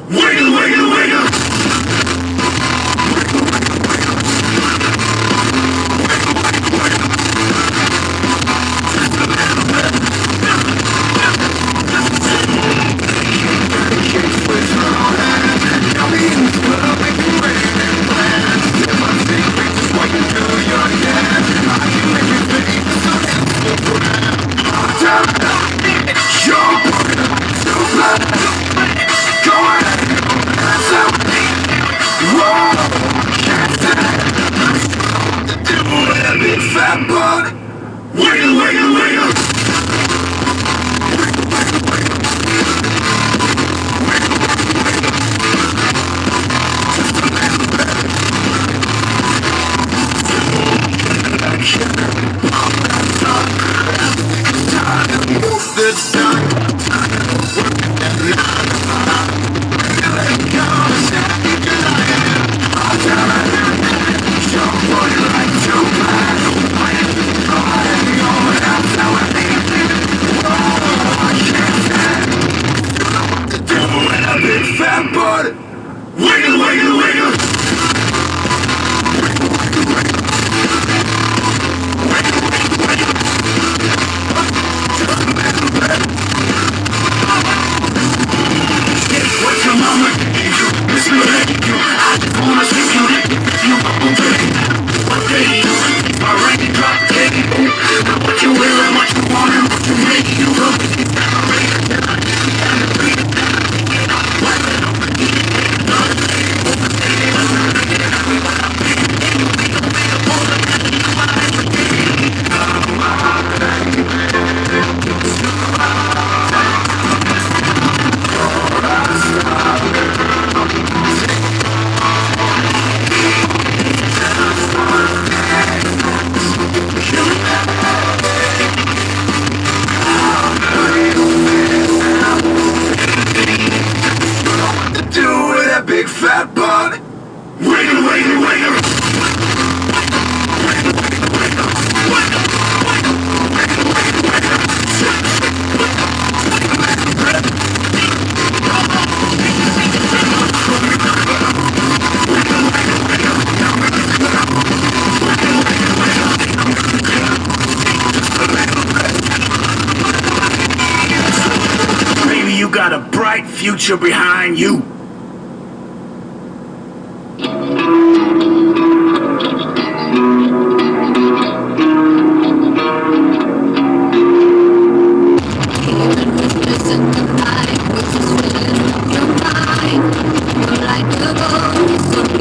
Wiggle, wiggle, wiggle. Big fat bug. Wiggle, wiggle, wiggle. The dark. Big fat bud. Wiggle, wiggle, wiggle. What's your mama? Misbehave you. I just wanna see you. You okay? What day? My rain drop day. What you will and what you want and what you make you look. Big fat bug. Wiggle, wiggle, wiggle. Maybe you got a bright future behind you. Listen to life, which is within your mind. You're like a ghost.